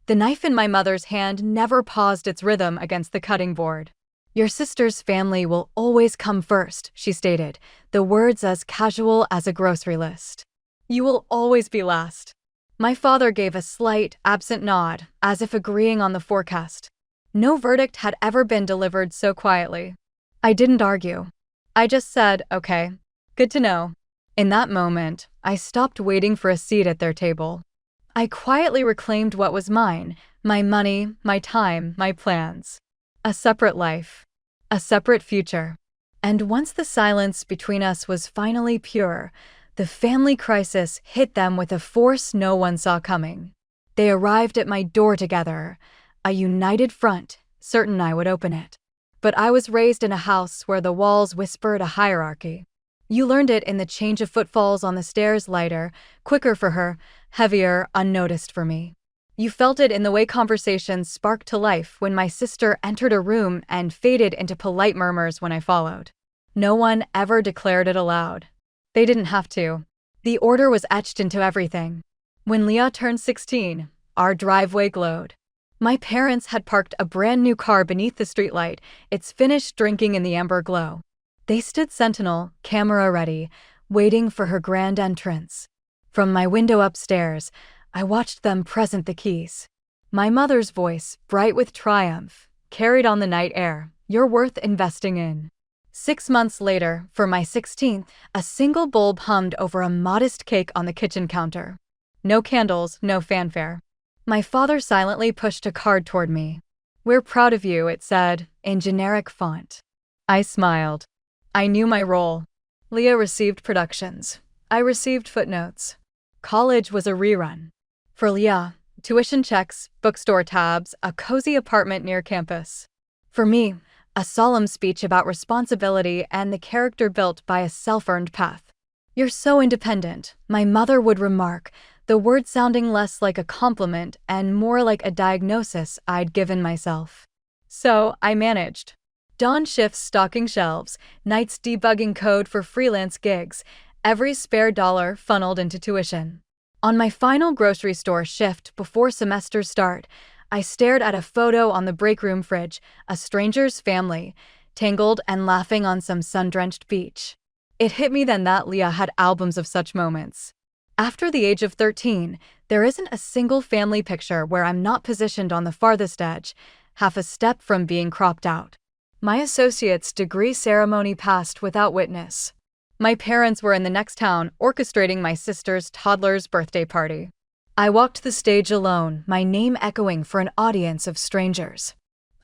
The knife in my mother's hand never paused its rhythm against the cutting board. "Your sister's family will always come first," she stated, the words as casual as a grocery list. "You will always be last." My father gave a slight, absent nod, as if agreeing on the forecast. No verdict had ever been delivered so quietly. I didn't argue. I just said, "Okay, good to know." In that moment, I stopped waiting for a seat at their table. I quietly reclaimed what was mine: my money, my time, my plans. A separate life. A separate future. And once the silence between us was finally pure, the family crisis hit them with a force no one saw coming. They arrived at my door together, a united front, certain I would open it. But I was raised in a house where the walls whispered a hierarchy. You learned it in the change of footfalls on the stairs, lighter, quicker for her, heavier, unnoticed for me. You felt it in the way conversations sparked to life when my sister entered a room and faded into polite murmurs when I followed. No one ever declared it aloud. They didn't have to. The order was etched into everything. When Leah turned 16, our driveway glowed. My parents had parked a brand new car beneath the streetlight, its finish drinking in the amber glow. They stood sentinel, camera ready, waiting for her grand entrance. From my window upstairs, I watched them present the keys. My mother's voice, bright with triumph, carried on the night air. "You're worth investing in." 6 months later, for my 16th, a single bulb hummed over a modest cake on the kitchen counter. No candles, no fanfare. My father silently pushed a card toward me. "We're proud of you," it said, in generic font. I smiled. I knew my role. Leah received productions. I received footnotes. College was a rerun. For Leah, tuition checks, bookstore tabs, a cozy apartment near campus. For me, a solemn speech about responsibility and the character built by a self-earned path. "You're so independent," my mother would remark, the word sounding less like a compliment and more like a diagnosis I'd given myself. So I managed. Dawn shifts stocking shelves, nights debugging code for freelance gigs, every spare dollar funneled into tuition. On my final grocery store shift before semester start, I stared at a photo on the break room fridge, a stranger's family, tangled and laughing on some sun-drenched beach. It hit me then that Leah had albums of such moments. After the age of 13, there isn't a single family picture where I'm not positioned on the farthest edge, half a step from being cropped out. My associate's degree ceremony passed without witness. My parents were in the next town orchestrating my sister's toddler's birthday party. I walked the stage alone, my name echoing for an audience of strangers.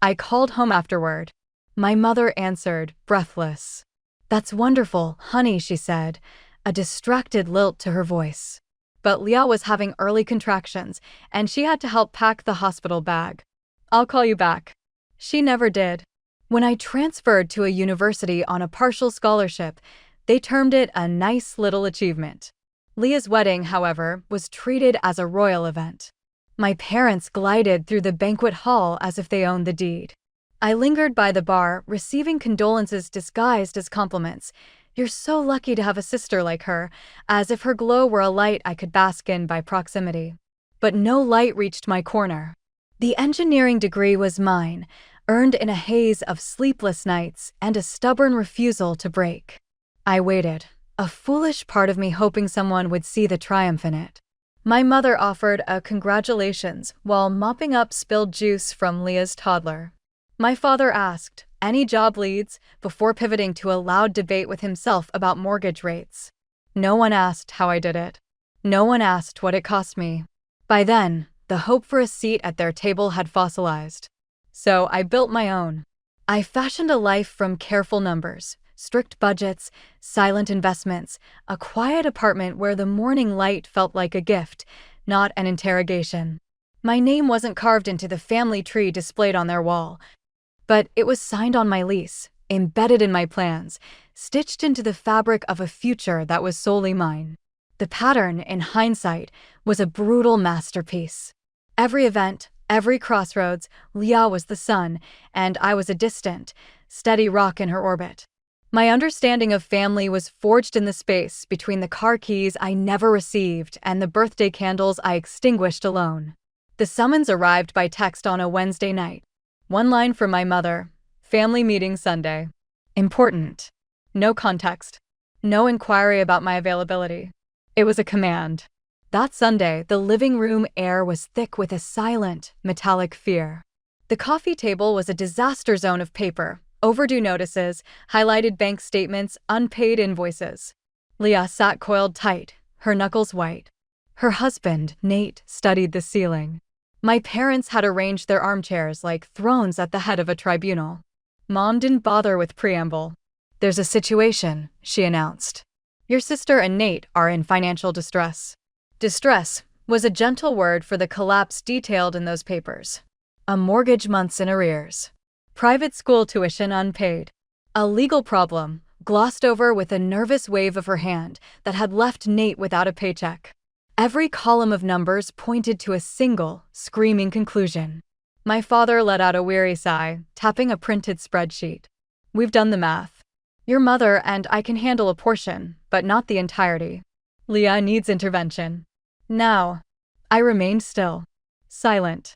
I called home afterward. My mother answered, breathless. "That's wonderful, honey," she said, a distracted lilt to her voice. But Leah was having early contractions, and she had to help pack the hospital bag. "I'll call you back." She never did. When I transferred to a university on a partial scholarship, they termed it a nice little achievement. Leah's wedding, however, was treated as a royal event. My parents glided through the banquet hall as if they owned the deed. I lingered by the bar, receiving condolences disguised as compliments. "You're so lucky to have a sister like her," as if her glow were a light I could bask in by proximity. But no light reached my corner. The engineering degree was mine, earned in a haze of sleepless nights and a stubborn refusal to break. I waited, a foolish part of me hoping someone would see the triumph in it. My mother offered a congratulations while mopping up spilled juice from Leah's toddler. My father asked, "Any job leads?" before pivoting to a loud debate with himself about mortgage rates. No one asked how I did it. No one asked what it cost me. By then, the hope for a seat at their table had fossilized. So I built my own. I fashioned a life from careful numbers, strict budgets, silent investments, a quiet apartment where the morning light felt like a gift, not an interrogation. My name wasn't carved into the family tree displayed on their wall, but it was signed on my lease, embedded in my plans, stitched into the fabric of a future that was solely mine. The pattern, in hindsight, was a brutal masterpiece. Every event, every crossroads, Leah was the sun, and I was a distant, steady rock in her orbit. My understanding of family was forged in the space between the car keys I never received and the birthday candles I extinguished alone. The summons arrived by text on a Wednesday night. One line from my mother. Family meeting Sunday. Important. No context. No inquiry about my availability. It was a command. That Sunday, the living room air was thick with a silent, metallic fear. The coffee table was a disaster zone of paper, overdue notices, highlighted bank statements, unpaid invoices. Leah sat coiled tight, her knuckles white. Her husband, Nate, studied the ceiling. My parents had arranged their armchairs like thrones at the head of a tribunal. Mom didn't bother with preamble. "There's a situation," she announced. "Your sister and Nate are in financial distress." Distress was a gentle word for the collapse detailed in those papers. A mortgage months in arrears. Private school tuition unpaid. A legal problem, glossed over with a nervous wave of her hand that had left Nate without a paycheck. Every column of numbers pointed to a single, screaming conclusion. My father let out a weary sigh, tapping a printed spreadsheet. "We've done the math. Your mother and I can handle a portion, but not the entirety. Leah needs intervention. Now." I remained still. Silent.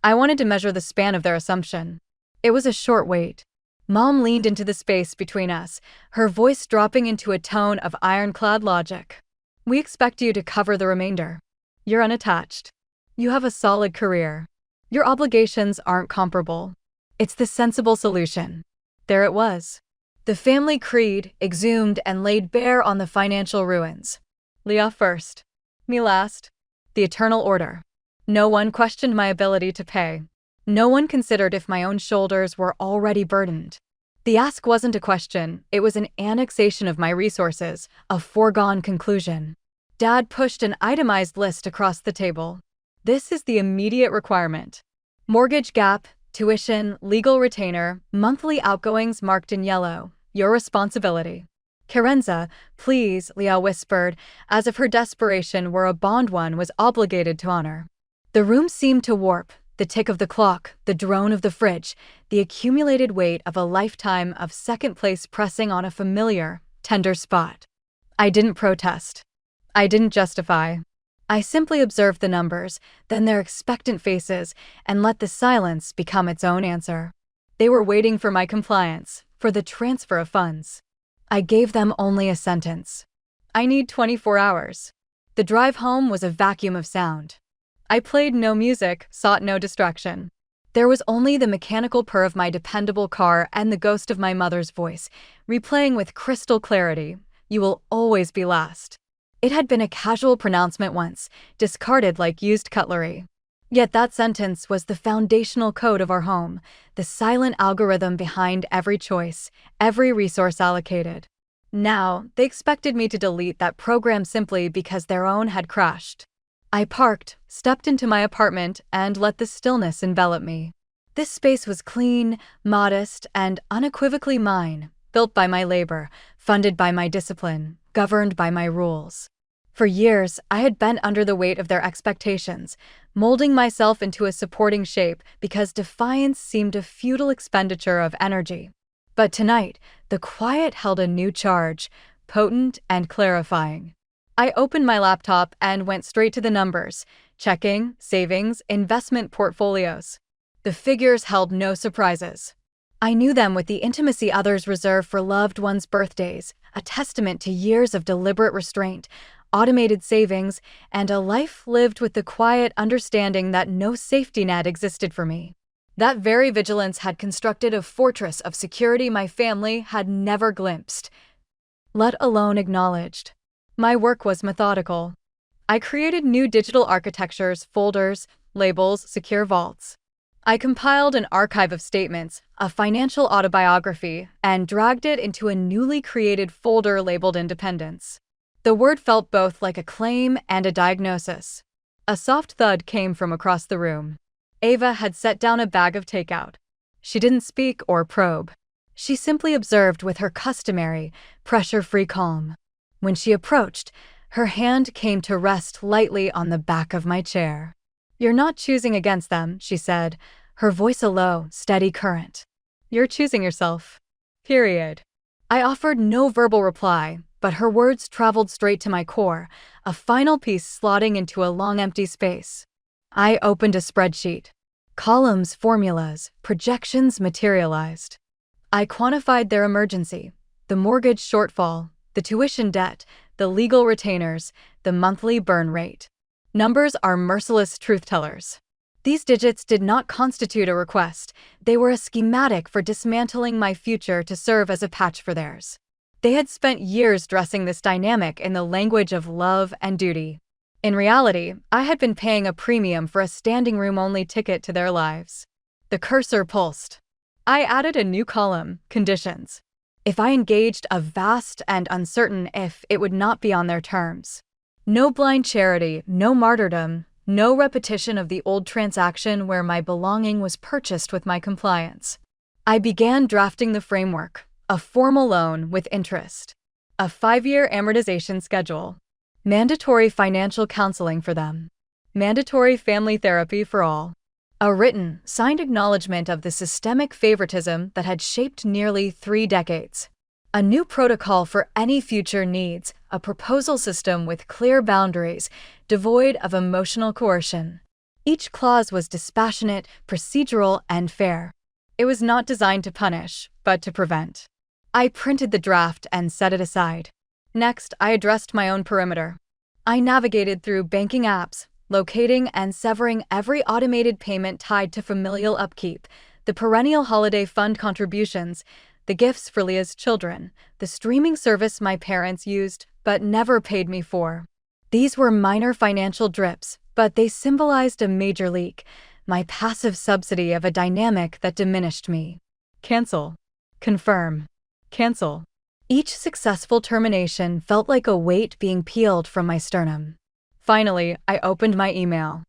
I wanted to measure the span of their assumption. It was a short wait. Mom leaned into the space between us, her voice dropping into a tone of ironclad logic. "We expect you to cover the remainder. You're unattached. You have a solid career. Your obligations aren't comparable. It's the sensible solution." There it was. The family creed, exhumed and laid bare on the financial ruins. Leah first. Me last. The eternal order. No one questioned my ability to pay. No one considered if my own shoulders were already burdened. The ask wasn't a question, it was an annexation of my resources, a foregone conclusion. Dad pushed an itemized list across the table. "This is the immediate requirement. Mortgage gap, tuition, legal retainer, monthly outgoings marked in yellow. Your responsibility." "Karenza, please," Leah whispered, as if her desperation were a bond one was obligated to honor. The room seemed to warp, the tick of the clock, the drone of the fridge, the accumulated weight of a lifetime of second place pressing on a familiar, tender spot. I didn't protest. I didn't justify. I simply observed the numbers, then their expectant faces, and let the silence become its own answer. They were waiting for my compliance, for the transfer of funds. I gave them only a sentence. "I need 24 hours. The drive home was a vacuum of sound. I played no music, sought no distraction. There was only the mechanical purr of my dependable car and the ghost of my mother's voice, replaying with crystal clarity, "You will always be last." It had been a casual pronouncement once, discarded like used cutlery. Yet that sentence was the foundational code of our home, the silent algorithm behind every choice, every resource allocated. Now, they expected me to delete that program simply because their own had crashed. I parked, stepped into my apartment, and let the stillness envelop me. This space was clean, modest, and unequivocally mine, built by my labor, funded by my discipline, governed by my rules. For years, I had bent under the weight of their expectations, molding myself into a supporting shape because defiance seemed a futile expenditure of energy. But tonight, the quiet held a new charge, potent and clarifying. I opened my laptop and went straight to the numbers, checking, savings, investment portfolios. The figures held no surprises. I knew them with the intimacy others reserve for loved ones' birthdays, a testament to years of deliberate restraint, automated savings, and a life lived with the quiet understanding that no safety net existed for me. That very vigilance had constructed a fortress of security my family had never glimpsed, let alone acknowledged. My work was methodical. I created new digital architectures, folders, labels, secure vaults. I compiled an archive of statements, a financial autobiography, and dragged it into a newly created folder labeled Independence. The word felt both like a claim and a diagnosis. A soft thud came from across the room. Ava had set down a bag of takeout. She didn't speak or probe. She simply observed with her customary, pressure-free calm. When she approached, her hand came to rest lightly on the back of my chair. "You're not choosing against them," she said, her voice a low, steady current. "You're choosing yourself. Period." I offered no verbal reply, but her words traveled straight to my core, a final piece slotting into a long empty space. I opened a spreadsheet. Columns, formulas, projections materialized. I quantified their emergency, the mortgage shortfall, the tuition debt, the legal retainers, the monthly burn rate. Numbers are merciless truth-tellers. These digits did not constitute a request. They were a schematic for dismantling my future to serve as a patch for theirs. They had spent years dressing this dynamic in the language of love and duty. In reality, I had been paying a premium for a standing room-only ticket to their lives. The cursor pulsed. I added a new column, conditions. If I engaged a vast and uncertain if, it would not be on their terms. No blind charity, no martyrdom, no repetition of the old transaction where my belonging was purchased with my compliance. I began drafting the framework, a formal loan with interest, a 5-year amortization schedule, mandatory financial counseling for them, mandatory family therapy for all, a written, signed acknowledgement of the systemic favoritism that had shaped nearly 3 decades. A new protocol for any future needs, a proposal system with clear boundaries, devoid of emotional coercion. Each clause was dispassionate, procedural, and fair. It was not designed to punish, but to prevent. I printed the draft and set it aside. Next, I addressed my own perimeter. I navigated through banking apps, locating and severing every automated payment tied to familial upkeep, the perennial holiday fund contributions, the gifts for Leah's children, the streaming service my parents used but never paid me for. These were minor financial drips, but they symbolized a major leak, my passive subsidy of a dynamic that diminished me. Cancel. Confirm. Cancel. Each successful termination felt like a weight being peeled from my sternum. Finally, I opened my email.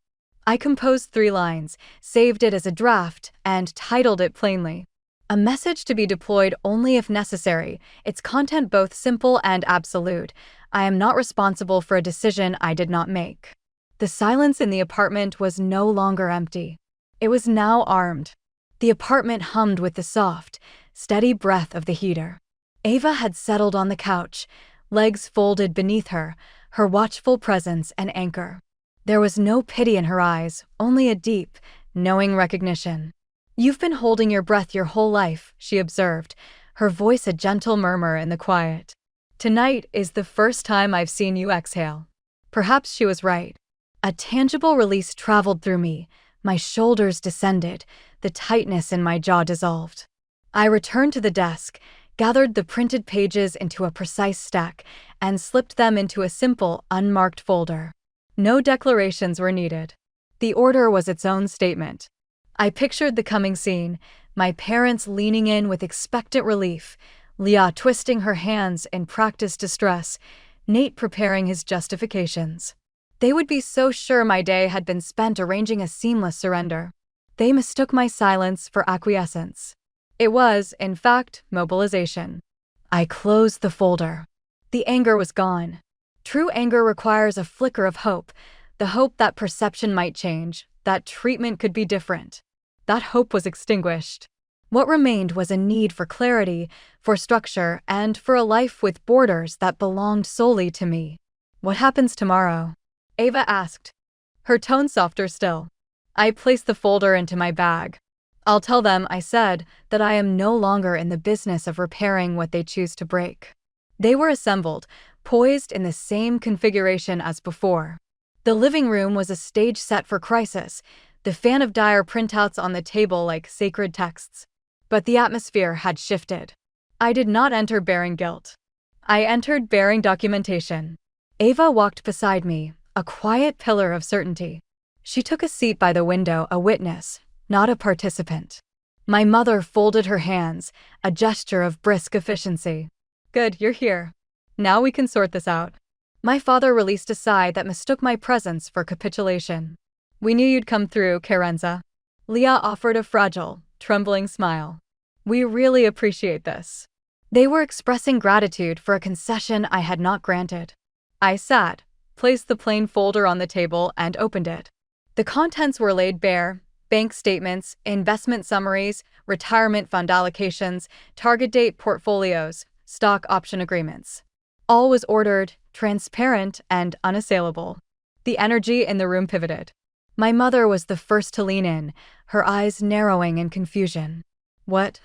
I composed 3 lines, saved it as a draft, and titled it plainly. A message to be deployed only if necessary, its content both simple and absolute. I am not responsible for a decision I did not make. The silence in the apartment was no longer empty. It was now armed. The apartment hummed with the soft, steady breath of the heater. Ava had settled on the couch, legs folded beneath her, her watchful presence an anchor. There was no pity in her eyes, only a deep, knowing recognition. "You've been holding your breath your whole life," she observed, her voice a gentle murmur in the quiet. "Tonight is the first time I've seen you exhale." Perhaps she was right. A tangible release traveled through me, my shoulders descended, the tightness in my jaw dissolved. I returned to the desk, gathered the printed pages into a precise stack, and slipped them into a simple, unmarked folder. No declarations were needed. The order was its own statement. I pictured the coming scene, my parents leaning in with expectant relief, Leah twisting her hands in practiced distress, Nate preparing his justifications. They would be so sure my day had been spent arranging a seamless surrender. They mistook my silence for acquiescence. It was, in fact, mobilization. I closed the folder. The anger was gone. True anger requires a flicker of hope, the hope that perception might change, that treatment could be different. That hope was extinguished. What remained was a need for clarity, for structure, and for a life with borders that belonged solely to me. "What happens tomorrow?" Ava asked, her tone softer still. I placed the folder into my bag. "I'll tell them," I said, "that I am no longer in the business of repairing what they choose to break." They were assembled, poised in the same configuration as before. The living room was a stage set for crisis, the fan of dire printouts on the table like sacred texts. But the atmosphere had shifted. I did not enter bearing guilt. I entered bearing documentation. Ava walked beside me, a quiet pillar of certainty. She took a seat by the window, a witness, not a participant. My mother folded her hands, a gesture of brisk efficiency. "Good, you're here. Now we can sort this out." My father released a sigh that mistook my presence for capitulation. "We knew you'd come through, Carenza." Leah offered a fragile, trembling smile. "We really appreciate this." They were expressing gratitude for a concession I had not granted. I sat, placed the plain folder on the table, and opened it. The contents were laid bare: bank statements, investment summaries, retirement fund allocations, target date portfolios, stock option agreements. All was ordered, transparent, and unassailable. The energy in the room pivoted. My mother was the first to lean in, her eyes narrowing in confusion. What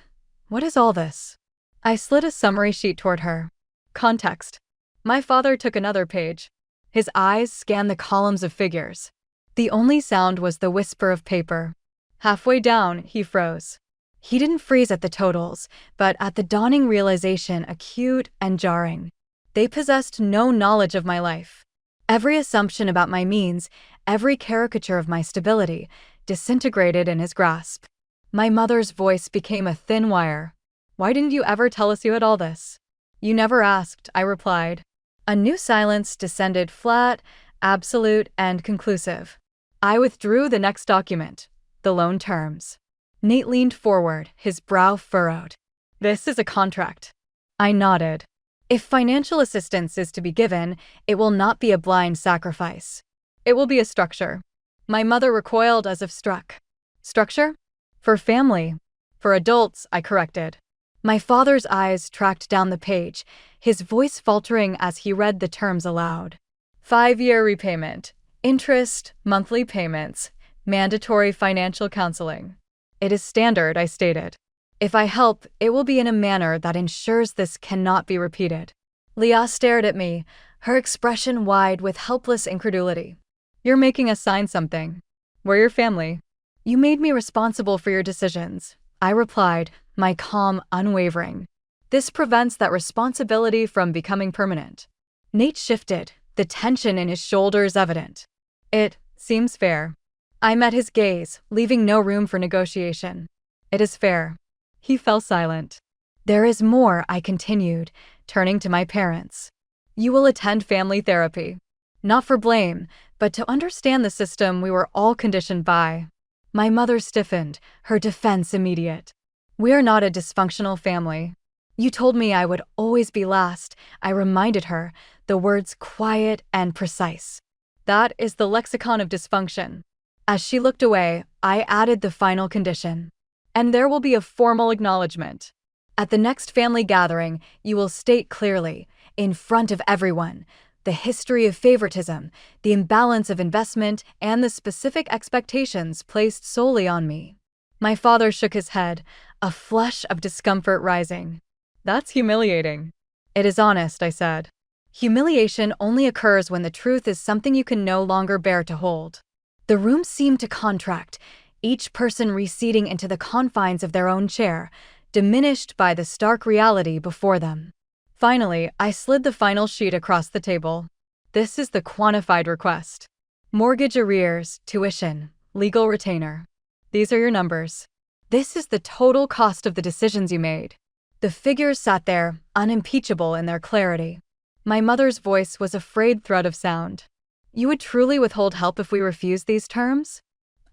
is all this? I slid a summary sheet toward her. Context. My father took another page. His eyes scanned the columns of figures. The only sound was the whisper of paper. Halfway down, he froze. He didn't freeze at the totals, but at the dawning realization, acute and jarring. They possessed no knowledge of my life. Every assumption about my means, every caricature of my stability, disintegrated in his grasp. My mother's voice became a thin wire. Why didn't you ever tell us you had all this? You never asked, I replied. A new silence descended, flat, absolute, and conclusive. I withdrew the next document, the loan terms. Nate leaned forward, his brow furrowed. This is a contract. I nodded. If financial assistance is to be given, it will not be a blind sacrifice. It will be a structure. My mother recoiled as if struck. Structure? For family. For adults, I corrected. My father's eyes tracked down the page, his voice faltering as he read the terms aloud. 5-year repayment, interest, monthly payments, mandatory financial counseling. It is standard, I stated. If I help, it will be in a manner that ensures this cannot be repeated. Leah stared at me, her expression wide with helpless incredulity. You're making us sign something. We're your family. You made me responsible for your decisions, I replied, my calm unwavering. This prevents that responsibility from becoming permanent. Nate shifted, the tension in his shoulders evident. It seems fair. I met his gaze, leaving no room for negotiation. It is fair. He fell silent. There is more, I continued, turning to my parents. You will attend family therapy. Not for blame, but to understand the system we were all conditioned by. My mother stiffened, her defense immediate. We are not a dysfunctional family. You told me I would always be last, I reminded her, the words quiet and precise. That is the lexicon of dysfunction. As she looked away, I added the final condition. And there will be a formal acknowledgement. At the next family gathering, you will state clearly, in front of everyone, the history of favoritism, the imbalance of investment, and the specific expectations placed solely on me. My father shook his head, a flush of discomfort rising. That's humiliating. It is honest, I said. Humiliation only occurs when the truth is something you can no longer bear to hold. The room seemed to contract, each person receding into the confines of their own chair, diminished by the stark reality before them. Finally, I slid the final sheet across the table. This is the quantified request. Mortgage arrears, tuition, legal retainer. These are your numbers. This is the total cost of the decisions you made. The figures sat there, unimpeachable in their clarity. My mother's voice was a frayed thread of sound. You would truly withhold help if we refused these terms?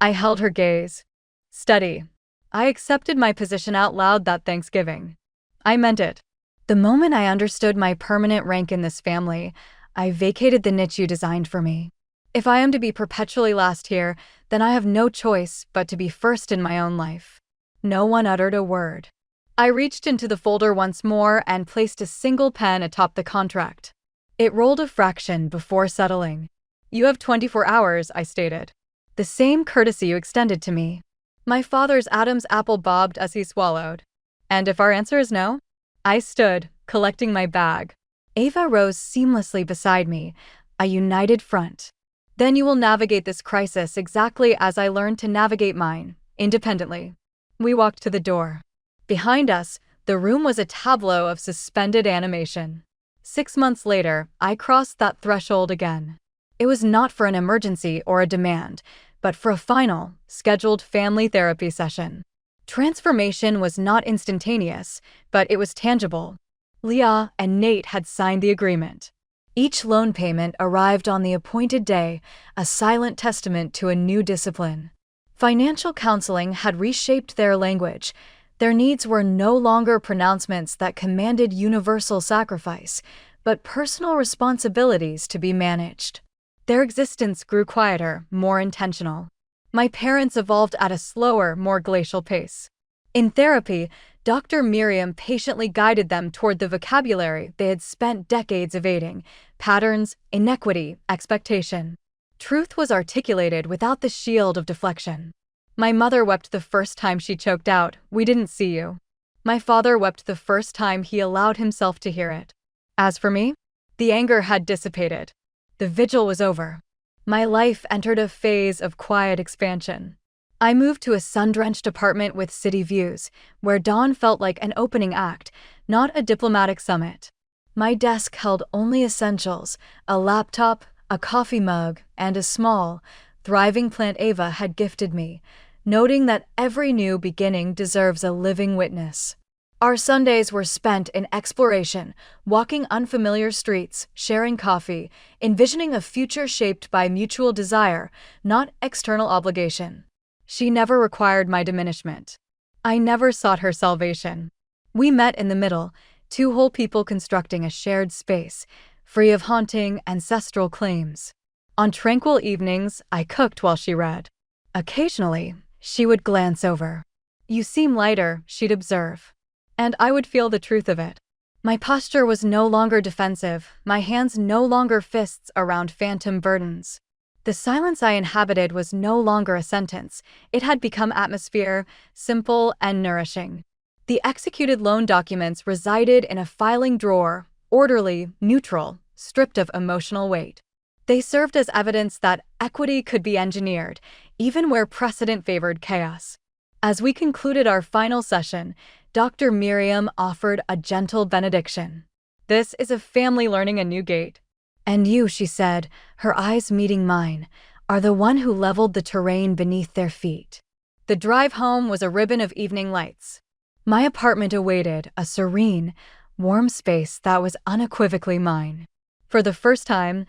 I held her gaze. Steady. I accepted my position out loud that Thanksgiving. I meant it. The moment I understood my permanent rank in this family, I vacated the niche you designed for me. If I am to be perpetually last here, then I have no choice but to be first in my own life. No one uttered a word. I reached into the folder once more and placed a single pen atop the contract. It rolled a fraction before settling. You have 24 hours, I stated. The same courtesy you extended to me. My father's Adam's apple bobbed as he swallowed. And if our answer is no? I stood, collecting my bag. Ava rose seamlessly beside me, a united front. Then you will navigate this crisis exactly as I learned to navigate mine, independently. We walked to the door. Behind us, the room was a tableau of suspended animation. 6 months later, I crossed that threshold again. It was not for an emergency or a demand, but for a final, scheduled family therapy session. Transformation was not instantaneous, but it was tangible. Leah and Nate had signed the agreement. Each loan payment arrived on the appointed day, a silent testament to a new discipline. Financial counseling had reshaped their language. Their needs were no longer pronouncements that commanded universal sacrifice, but personal responsibilities to be managed. Their existence grew quieter, more intentional. My parents evolved at a slower, more glacial pace. In therapy, Dr. Miriam patiently guided them toward the vocabulary they had spent decades evading: patterns, inequity, expectation. Truth was articulated without the shield of deflection. My mother wept the first time she choked out, "We didn't see you." My father wept the first time he allowed himself to hear it. As for me, the anger had dissipated. The vigil was over. My life entered a phase of quiet expansion. I moved to a sun-drenched apartment with city views, where dawn felt like an opening act, not a diplomatic summit. My desk held only essentials: a laptop, a coffee mug, and a small, thriving plant Ava had gifted me, noting that every new beginning deserves a living witness. Our Sundays were spent in exploration, walking unfamiliar streets, sharing coffee, envisioning a future shaped by mutual desire, not external obligation. She never required my diminishment. I never sought her salvation. We met in the middle, two whole people constructing a shared space, free of haunting ancestral claims. On tranquil evenings, I cooked while she read. Occasionally, she would glance over. "You seem lighter," she'd observe. And I would feel the truth of it. My posture was no longer defensive, my hands no longer fists around phantom burdens. The silence I inhabited was no longer a sentence, it had become atmosphere, simple and nourishing. The executed loan documents resided in a filing drawer, orderly, neutral, stripped of emotional weight. They served as evidence that equity could be engineered, even where precedent favored chaos. As we concluded our final session, Dr. Miriam offered a gentle benediction. "This is a family learning a new gate." "And you," she said, her eyes meeting mine, "are the one who leveled the terrain beneath their feet." The drive home was a ribbon of evening lights. My apartment awaited, a serene, warm space that was unequivocally mine. For the first time,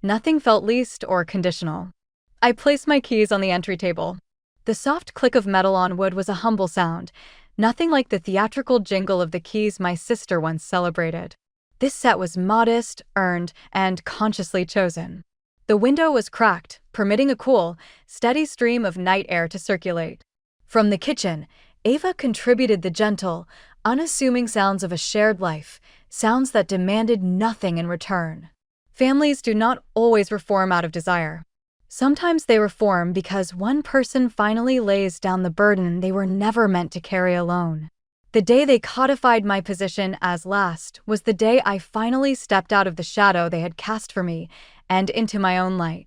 nothing felt leased or conditional. I placed my keys on the entry table. The soft click of metal on wood was a humble sound, nothing like the theatrical jingle of the keys my sister once celebrated. This set was modest, earned, and consciously chosen. The window was cracked, permitting a cool, steady stream of night air to circulate. From the kitchen, Ava contributed the gentle, unassuming sounds of a shared life, sounds that demanded nothing in return. Families do not always reform out of desire. Sometimes they reform because one person finally lays down the burden they were never meant to carry alone. The day they codified my position as last was the day I finally stepped out of the shadow they had cast for me and into my own light.